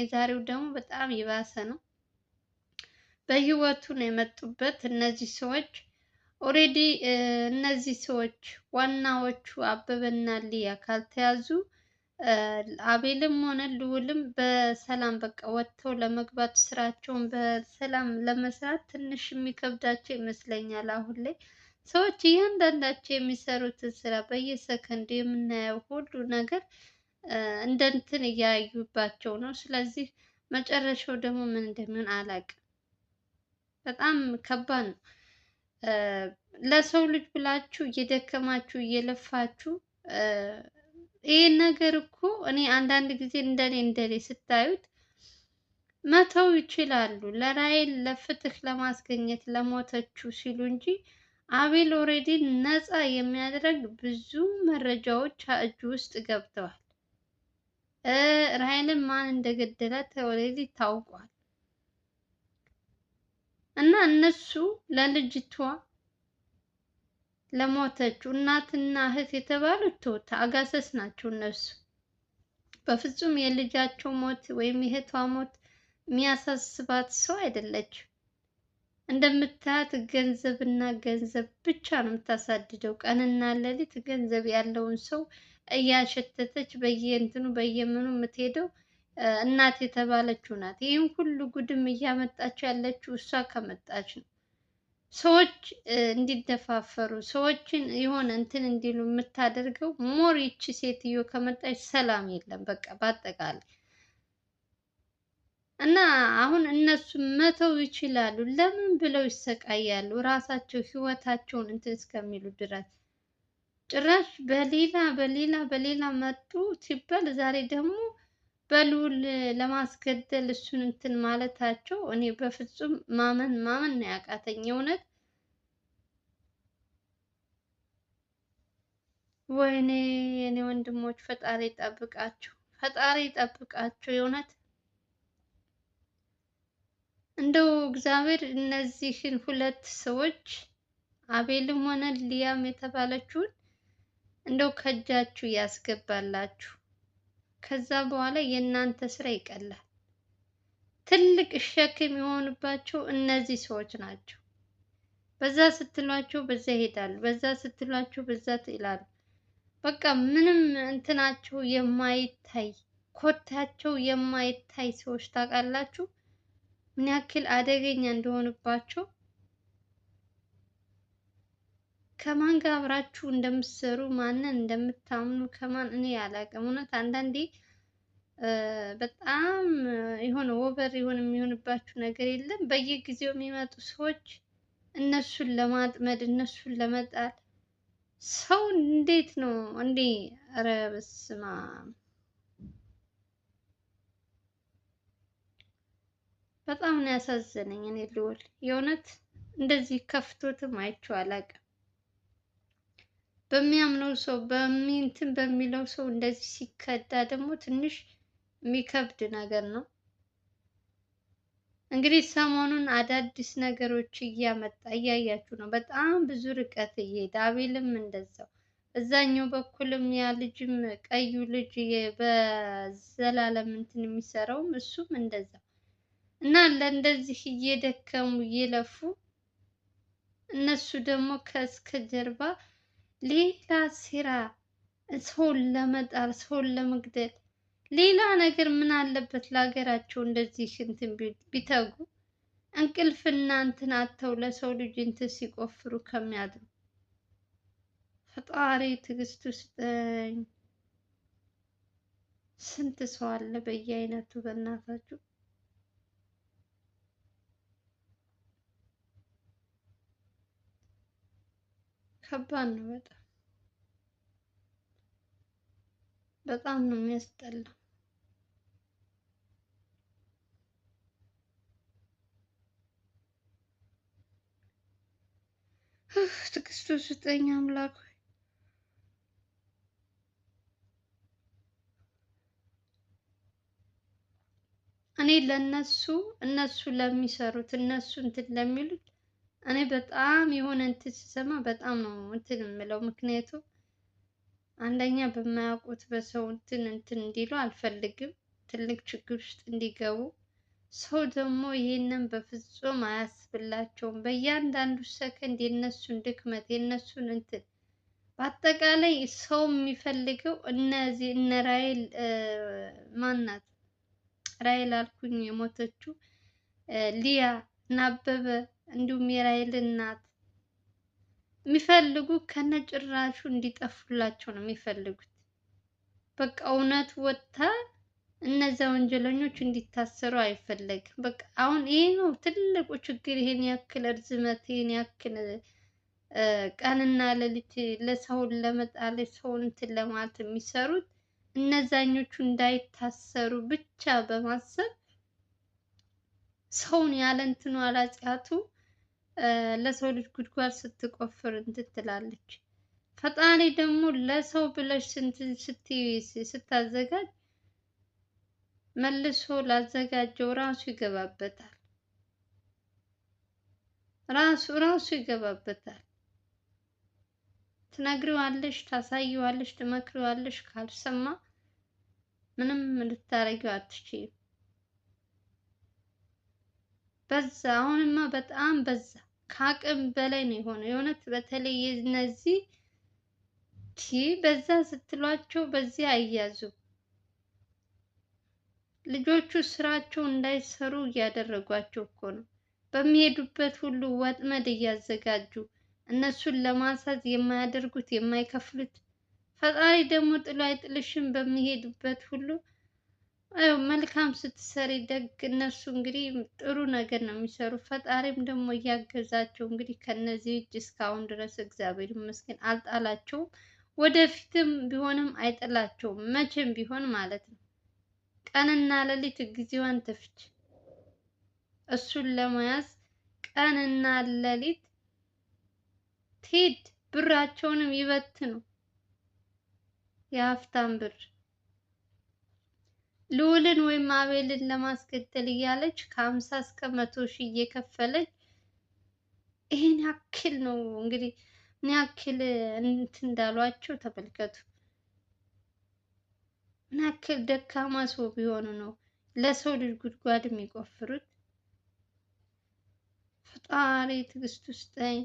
የዛሬው ደግሞ በጣም የባሰ ነው። በህይወቱ ነው የመጡበት እነዚህ ሰዎች። ኦሬዲ እነዚህ ሰዎች ዋናዎቹ አበበና ሊያ ካልተያዙ አቤልም ሆነ ልዑልም በሰላም በቃ ወጥተው ለመግባት ስራቸውን በሰላም ለመስራት ትንሽ የሚከብዳቸው ይመስለኛል። አሁን ላይ ሰዎች እያንዳንዳቸው የሚሰሩትን ስራ በየሰከንዱ የምናየው ሁሉ ነገር እንደ እንትን እያዩባቸው ነው። ስለዚህ መጨረሻው ደግሞ ምን እንደሚሆን አላውቅም። በጣም ከባድ ነው። ለሰው ልጅ ብላችሁ እየደከማችሁ እየለፋችሁ ይሄን ነገር እኮ እኔ አንዳንድ ጊዜ እንደኔ ስታዩት መተው ይችላሉ። ለራሔል ለፍትህ ለማስገኘት ለሞተችው ሲሉ እንጂ አቤል ኦሬዲ ነፃ የሚያደርግ ብዙ መረጃዎች እጁ ውስጥ ገብተዋል። ራሔልን ማን እንደገደላት ኦሬዲ ታውቋል። እና እነሱ ለልጅቷ ለሞተችው እናትና እህት የተባሉት ተውት፣ አጋሰስ ናቸው እነሱ። በፍጹም የልጃቸው ሞት ወይም የእህቷ ሞት የሚያሳስባት ሰው አይደለችም። እንደምታያት ገንዘብና ገንዘብ ብቻ ነው የምታሳድደው። ቀንና ሌሊት ገንዘብ ያለውን ሰው እያሸተተች በየእንትኑ በየምኑ የምትሄደው እናት የተባለችው ናት። ይህን ሁሉ ጉድም እያመጣች ያለችው እሷ ከመጣች ነው። ሰዎች እንዲደፋፈሩ ሰዎችን የሆነ እንትን እንዲሉ የምታደርገው ሞር ይቺ ሴትዮ ከመጣች ሰላም የለም በቃ በአጠቃላይ። እና አሁን እነሱ መተው ይችላሉ። ለምን ብለው ይሰቃያሉ? ራሳቸው ህይወታቸውን እንትን እስከሚሉ ድረስ ጭራሽ በሌላ መጡ ሲባል ዛሬ ደግሞ በልዑል ለማስገደል እሱን እንትን ማለታቸው እኔ በፍጹም ማመን ነው ያቃተኝ። እውነት ወይኔ የኔ ወንድሞች ፈጣሪ ይጠብቃቸው፣ ፈጣሪ ይጠብቃቸው። የእውነት እንደው እግዚአብሔር እነዚህን ሁለት ሰዎች አቤልም ሆነ ሊያም የተባለችውን እንደው ከእጃችሁ ያስገባላችሁ። ከዛ በኋላ የእናንተ ስራ ይቀላል። ትልቅ ሸክም የሆኑባቸው እነዚህ ሰዎች ናቸው። በዛ ስትሏቸው በዛ ይሄዳሉ፣ በዛ ስትሏቸው በዛ ይላሉ። በቃ ምንም እንትናቸው የማይታይ ኮታቸው የማይታይ ሰዎች ታውቃላችሁ ምን ያክል አደገኛ እንደሆኑባቸው። ከማን ጋር አብራችሁ እንደምትሰሩ ማንን እንደምታምኑ ከማን እኔ አላውቅም። እውነት አንዳንዴ በጣም የሆነ ኦቨር የሆነ የሚሆንባችሁ ነገር የለም? በየጊዜው የሚመጡ ሰዎች እነሱን ለማጥመድ እነሱን ለመጣል ሰው እንዴት ነው እንዴ? ኧረ በስመ አብ! በጣም ነው ያሳዘነኝ። እኔ ልዑል የእውነት እንደዚህ ከፍቶትም አይቼው አላውቅም። በሚያምነው ሰው በሚንትን በሚለው ሰው እንደዚህ ሲከዳ ደግሞ ትንሽ የሚከብድ ነገር ነው። እንግዲህ ሰሞኑን አዳዲስ ነገሮች እያመጣ እያያችሁ ነው። በጣም ብዙ ርቀት እየሄደ አቤልም እንደዛው፣ እዛኛው በኩልም ያ ልጅም ቀዩ ልጅ በዘላለም እንትን የሚሰራውም እሱም እንደዛው እና ለእንደዚህ እየደከሙ እየለፉ እነሱ ደግሞ ከእስከ ጀርባ ሌላ ሴራ ሰውን ለመጣል ሰውን ለመግደል ሌላ ነገር ምን አለበት? ለሀገራቸው እንደዚህ እንትን ቢተጉ እንቅልፍ እንትን አጥተው ለሰው ልጅ እንትን ሲቆፍሩ ከሚያድሩ። ፈጣሪ ትዕግስት ስጠኝ። ስንት ሰው አለ በየአይነቱ በእናታችሁ። ከባድ ነው በጣም በጣም ነው የሚያስጠላው። ትዕግስቱ ስጠኝ አምላክ ሆይ። እኔ እነሱ ለሚሰሩት እነሱ እንትን ለሚሉት እኔ በጣም የሆነ እንትን ስሰማ በጣም ነው እንትን የምለው። ምክንያቱም አንደኛ በማያውቁት በሰው እንትን እንዲሉ አልፈልግም። ትልቅ ችግር ውስጥ እንዲገቡ። ሰው ደግሞ ይህንን በፍጹም አያስብላቸውም። በእያንዳንዱ ሰከንድ የነሱን ድክመት የነሱን እንትን በአጠቃላይ ሰው የሚፈልገው እነዚህ እነ ራሔል ማናት ራሔል አልኩኝ የሞተችው ሊያ እና አበበ እንዲሁም የራሔል እናት የሚፈልጉ ከነጭራሹ እንዲጠፉላቸው ነው የሚፈልጉት። በቃ እውነት ወጥታ እነዛ ወንጀለኞች እንዲታሰሩ አይፈለግም። በቃ አሁን ይሄ ነው ትልቁ ችግር። ይሄን ያክል እርዝመት ይሄን ያክል ቀንና ሌሊት ለሰውን ለመጣል ሰውን እንትን ለማለት የሚሰሩት እነዛኞቹ እንዳይታሰሩ ብቻ በማሰብ ሰውን ያለ እንትኑ አላጽያቱ ለሰው ልጅ ጉድጓድ ስትቆፍር እንትን ትላለች። ፈጣሪ ደግሞ ለሰው ብለሽ ስታዘጋጅ መልሶ ላዘጋጀው ራሱ ይገባበታል። ራሱ ይገባበታል። ትነግሪዋለሽ፣ ታሳይዋለሽ፣ ትመክሪዋለሽ። ካልሰማ ምንም ልታረጊው አትችይም። በዛ አሁንማ በጣም በዛ፣ ከአቅም በላይ ነው የሆነው። የእውነት በተለይ እነዚህ በዛ ስትሏቸው በዚህ አያዙም። ልጆቹ ስራቸው እንዳይሰሩ እያደረጓቸው እኮ ነው። በሚሄዱበት ሁሉ ወጥመድ እያዘጋጁ እነሱን ለማሳዝ የማያደርጉት የማይከፍሉት። ፈጣሪ ደግሞ ጥሎ አይጥልሽም። በሚሄዱበት ሁሉ መልካም ስትሰሪ ደግ፣ እነሱ እንግዲህ ጥሩ ነገር ነው የሚሰሩ። ፈጣሪም ደግሞ እያገዛቸው እንግዲህ ከነዚህ እጅ እስካሁን ድረስ እግዚአብሔር ይመስገን አልጣላቸውም። ወደፊትም ቢሆንም አይጥላቸውም፣ መቼም ቢሆን ማለት ነው። ቀንና ሌሊት ጊዜዋን ትፍጅ እሱን ለመያዝ ቀንና ሌሊት ትሄድ፣ ብራቸውንም ይበትኑ። የሀብታም ብር ልዑልን ወይም አቤልን ለማስገደል እያለች ከ50 እስከ 100 ሺህ እየከፈለች ይሄን ያክል ነው እንግዲህ ምን ያክል እንትን እንዳሏቸው ተመልከቱ። ምን ያክል ደካማ ሰው ቢሆኑ ነው ለሰው ልጅ ጉድጓድ የሚቆፍሩት? ፈጣሪ ትዕግስት ውስጠኝ።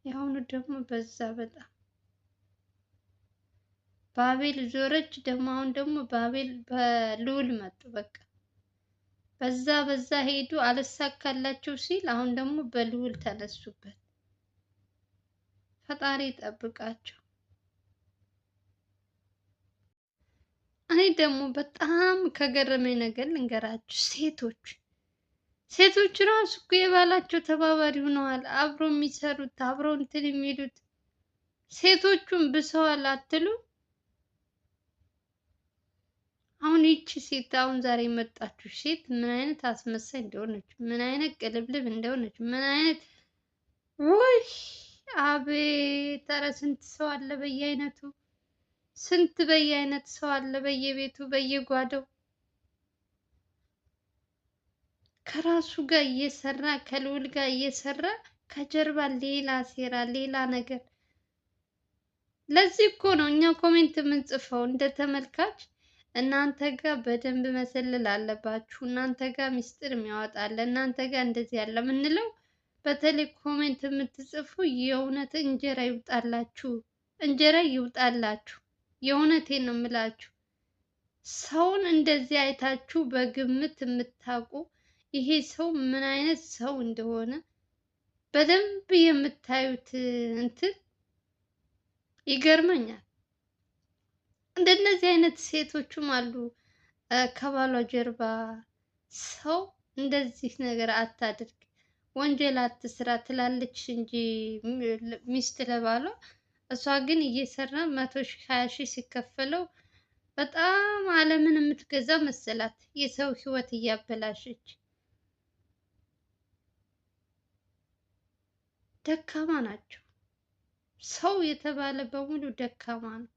የአሁኑ ደግሞ በዛ በጣም በአቤል ዞረች። ደግሞ አሁን ደግሞ በአቤል በልዑል መጡ። በቃ በዛ ሄዱ፣ አልሳካላቸው ሲል አሁን ደግሞ በልዑል ተነሱበት። ፈጣሪ ይጠብቃቸው። እኔ ደግሞ በጣም ከገረመኝ ነገር ልንገራችሁ። ሴቶች ራሱ እኮ የባላቸው ተባባሪ ሆነዋል። አብረው የሚሰሩት አብረው እንትን የሚሉት ሴቶቹን ብሰዋል አትሉ? አሁን ይቺ ሴት አሁን ዛሬ የመጣችሁ ሴት ምን አይነት አስመሳይ እንደሆነች፣ ምን አይነት ቅልብልብ እንደሆነች፣ ምን አይነት ውይ! አቤት! ኧረ ስንት ሰው አለ በየአይነቱ፣ ስንት በየአይነት ሰው አለ በየቤቱ በየጓዳው ከራሱ ጋር እየሰራ ከልዑል ጋር እየሰራ ከጀርባ ሌላ ሴራ ሌላ ነገር። ለዚህ እኮ ነው እኛ ኮሜንት የምንጽፈው እንደ ተመልካች እናንተ ጋር በደንብ መሰለል አለባችሁ፣ እናንተ ጋር ሚስጥር የሚያወጣለ እናንተ ጋር እንደዚህ ያለ የምንለው። በተለይ ኮሜንት የምትጽፉ የእውነት እንጀራ ይውጣላችሁ፣ እንጀራ ይውጣላችሁ። የእውነቴን ነው የምላችሁ። ሰውን እንደዚህ አይታችሁ በግምት የምታውቁ ይሄ ሰው ምን አይነት ሰው እንደሆነ በደንብ የምታዩት እንትን ይገርመኛል። እንደነዚህ አይነት ሴቶችም አሉ ከባሏ ጀርባ። ሰው እንደዚህ ነገር አታድርግ፣ ወንጀል አትስራ ትላለች እንጂ ሚስት ለባሏ። እሷ ግን እየሰራ 100 ሺህ 20 ሺህ ሲከፈለው በጣም ዓለምን የምትገዛ መሰላት። የሰው ህይወት እያበላሸች ደካማ ናቸው። ሰው የተባለ በሙሉ ደካማ ነው።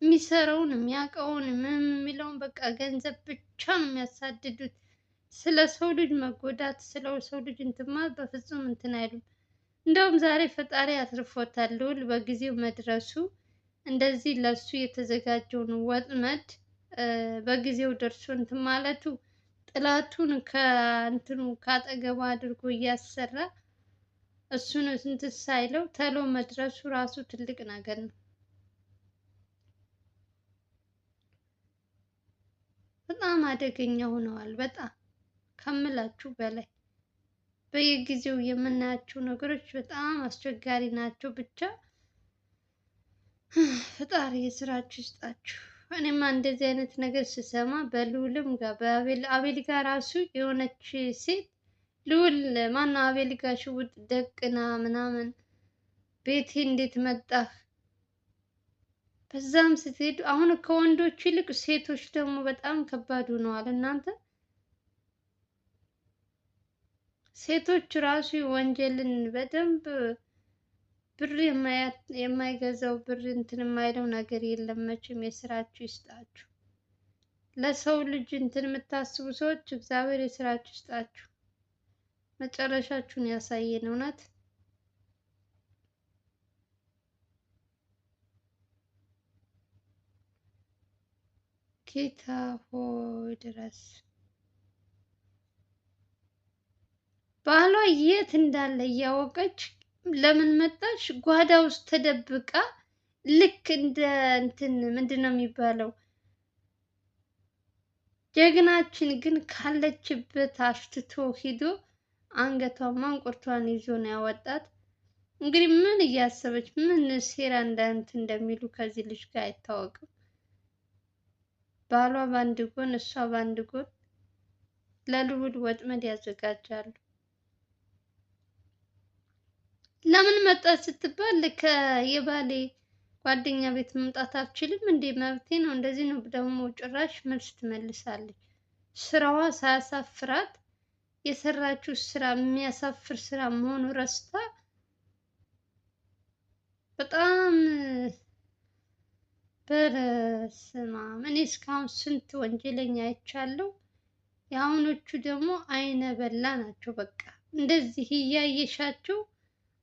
የሚሰራውን የሚያውቀውን ምን የሚለውን በቃ ገንዘብ ብቻ ነው የሚያሳድዱት። ስለ ሰው ልጅ መጎዳት ስለ ሰው ልጅ እንትማ በፍጹም እንትን አይሉም። እንደውም ዛሬ ፈጣሪ አትርፎታል። ልዑል በጊዜው መድረሱ እንደዚህ ለሱ የተዘጋጀውን ወጥመድ በጊዜው ደርሶ እንትን ማለቱ ጥላቱን ከእንትኑ ካጠገቡ አድርጎ እያሰራ እሱን እንትን ሳይለው ተሎ መድረሱ ራሱ ትልቅ ነገር ነው። በጣም አደገኛ ሆነዋል። በጣም ከምላችሁ በላይ በየጊዜው የምናያቸው ነገሮች በጣም አስቸጋሪ ናቸው። ብቻ ፈጣሪ የስራችሁ ይስጣችሁ። እኔማ እንደዚህ አይነት ነገር ስሰማ በልዑልም ጋር አቤል ጋር ራሱ የሆነች ሴት ልዑል ማነው አቤል ጋር ሽውጥ ደቅና ምናምን ቤቴ እንዴት መጣህ? በዛም ስትሄዱ አሁን ከወንዶች ይልቅ ሴቶች ደግሞ በጣም ከባድ ሆነዋል። እናንተ ሴቶች ራሱ ወንጀልን በደንብ ብር የማይገዛው ብር እንትን የማይለው ነገር የለም። መቼም የስራችሁ ይስጣችሁ። ለሰው ልጅ እንትን የምታስቡ ሰዎች እግዚአብሔር የስራችሁ ይስጣችሁ። መጨረሻችሁን ያሳየን። እውነት ጌታ ሆይ ድረስ። ባሏ የት እንዳለ እያወቀች ለምን መጣች? ጓዳ ውስጥ ተደብቃ ልክ እንደ እንትን ምንድን ነው የሚባለው? ጀግናችን ግን ካለችበት አሽትቶ ሂዶ አንገቷን ማንቁርቷን ይዞ ነው ያወጣት። እንግዲህ ምን እያሰበች ምን ሴራ እንዳንት እንደሚሉ ከዚህ ልጅ ጋር አይታወቅም። ባሏ በአንድ ጎን እሷ በአንድ ጎን ለልዑል ወጥመድ ያዘጋጃሉ። ለምን መጣች ስትባል የባሌ ጓደኛ ቤት መምጣት አልችልም እንዴ? መብቴ ነው። እንደዚህ ነው ደግሞ ጭራሽ መልስ ትመልሳለች። ስራዋ ሳያሳፍራት የሰራችው ስራ የሚያሳፍር ስራ መሆኑ ረስታ በጣም በስመ አብ። እኔ እስካሁን ስንት ወንጀለኛ አይቻለሁ። የአሁኖቹ ደግሞ አይነ በላ ናቸው። በቃ እንደዚህ እያየሻቸው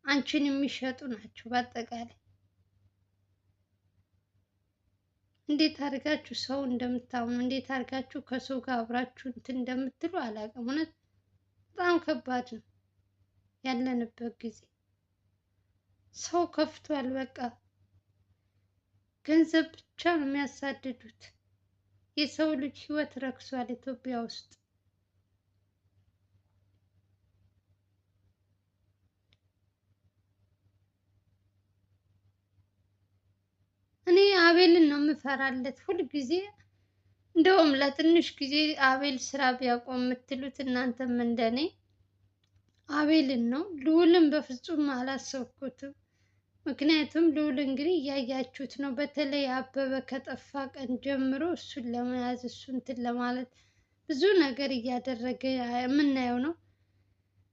አንቺን የሚሸጡ ናቸው። በአጠቃላይ እንዴት አድርጋችሁ ሰው እንደምታምኑ እንዴት አድርጋችሁ ከሰው ጋር አብራችሁ እንትን እንደምትሉ አላውቅም። እውነት በጣም ከባድ ነው ያለንበት ጊዜ። ሰው ከፍቷል። በቃ ገንዘብ ብቻ ነው የሚያሳድዱት። የሰው ልጅ ህይወት ረክሷል ኢትዮጵያ ውስጥ። እኔ አቤልን ነው የምፈራለት ሁል ጊዜ። እንደውም ለትንሽ ጊዜ አቤል ስራ ቢያቆም የምትሉት እናንተም እንደኔ አቤልን ነው። ልዑልን በፍጹም አላሰብኩትም። ምክንያቱም ልዑል እንግዲህ እያያችሁት ነው። በተለይ አበበ ከጠፋ ቀን ጀምሮ እሱን ለመያዝ እሱን እንትን ለማለት ብዙ ነገር እያደረገ የምናየው ነው።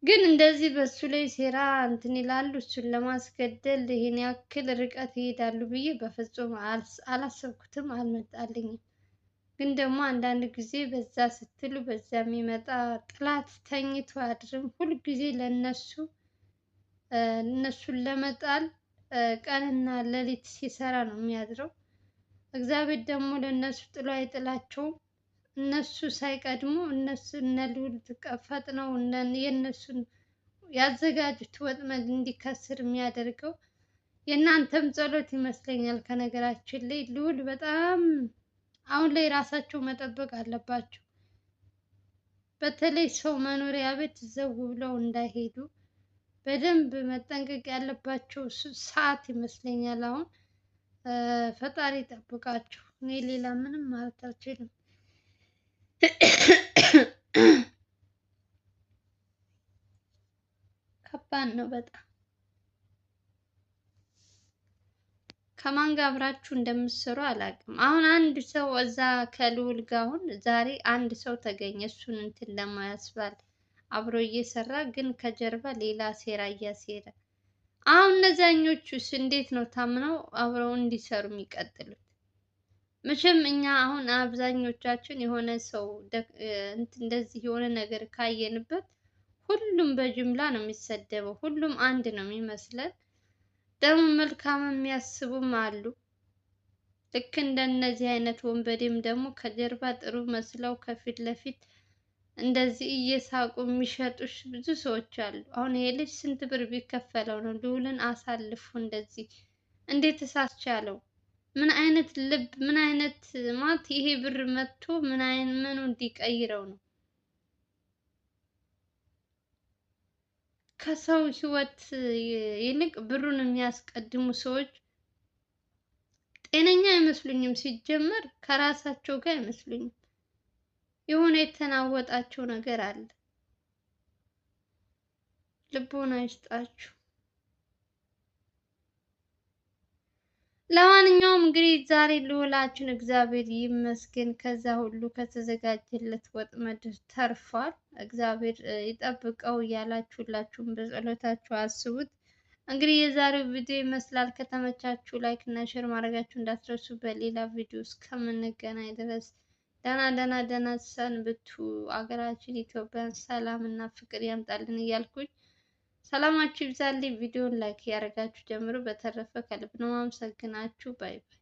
ግን እንደዚህ በሱ ላይ ሴራ እንትን ይላሉ፣ እሱን ለማስገደል ይሄን ያክል ርቀት ይሄዳሉ ብዬ በፍጹም አላሰብኩትም፣ አልመጣልኝም። ግን ደግሞ አንዳንድ ጊዜ በዛ ስትሉ በዛ የሚመጣ ጥላት ተኝቶ አያድርም። ሁልጊዜ እነሱን ለመጣል ቀንና ሌሊት ሲሰራ ነው የሚያድረው። እግዚአብሔር ደግሞ ለእነሱ ጥሎ አይጥላቸውም። እነሱ ሳይቀድሙ እነ ልዑል ፈጥነው የእነሱን ያዘጋጁት ወጥመድ እንዲከስር የሚያደርገው የእናንተም ጸሎት ይመስለኛል። ከነገራችን ላይ ልዑል በጣም አሁን ላይ ራሳቸው መጠበቅ አለባቸው። በተለይ ሰው መኖሪያ ቤት ዘው ብለው እንዳይሄዱ በደንብ መጠንቀቅ ያለባቸው ሰዓት ይመስለኛል። አሁን ፈጣሪ ይጠብቃቸው። እኔ ሌላ ምንም ማለት አልችልም። ከባድ ነው በጣም። ከማን ጋር አብራችሁ እንደምትሰሩ አላውቅም። አሁን አንድ ሰው እዛ ከልዑል ጋር አሁን ዛሬ አንድ ሰው ተገኘ፣ እሱን እንትን ለማያስባል አብሮ እየሰራ ግን ከጀርባ ሌላ ሴራ እያሴረ። አሁን እነዛኞቹስ እንዴት ነው ታምነው አብረው እንዲሰሩ የሚቀጥሉት? መቼም እኛ አሁን አብዛኞቻችን የሆነ ሰው እንደዚህ የሆነ ነገር ካየንበት ሁሉም በጅምላ ነው የሚሰደበው። ሁሉም አንድ ነው የሚመስለን። ደግሞ መልካም የሚያስቡም አሉ። ልክ እንደነዚህ አይነት ወንበዴም ደግሞ ከጀርባ ጥሩ መስለው ከፊት ለፊት እንደዚህ እየሳቁ የሚሸጡሽ ብዙ ሰዎች አሉ። አሁን ይሄ ልጅ ስንት ብር ቢከፈለው ነው ልዑልን አሳልፎ እንደዚህ እንዴት እሳስቻለው? ምን አይነት ልብ ምን አይነት ማለት ይሄ ብር መጥቶ ምን አይነት ምኑ እንዲቀይረው ነው? ከሰው ህይወት ይልቅ ብሩን የሚያስቀድሙ ሰዎች ጤነኛ አይመስሉኝም። ሲጀመር ከራሳቸው ጋር አይመስሉኝም። የሆነ የተናወጣቸው ነገር አለ። ልቦና ይስጣችሁ። ለማንኛውም እንግዲህ ዛሬ ልዑላችን እግዚአብሔር ይመስገን ከዛ ሁሉ ከተዘጋጀለት ወጥመድ ተርፏል። እግዚአብሔር ይጠብቀው እያላችሁ ሁላችሁም በጸሎታችሁ አስቡት። እንግዲህ የዛሬው ቪዲዮ ይመስላል። ከተመቻችሁ ላይክ እና ሼር ማድረጋችሁ እንዳትረሱ። በሌላ ቪዲዮ እስከምንገናኝ ድረስ ደህና ሰንብቱ። አገራችን ኢትዮጵያን ሰላም እና ፍቅር ያምጣልን እያልኩኝ ሰላማችሁ ይብዛልኝ። ቪዲዮን ላይክ ያደረጋችሁ ጀምሮ በተረፈ ከልብ ነው አመሰግናችሁ። ባይ ባይ።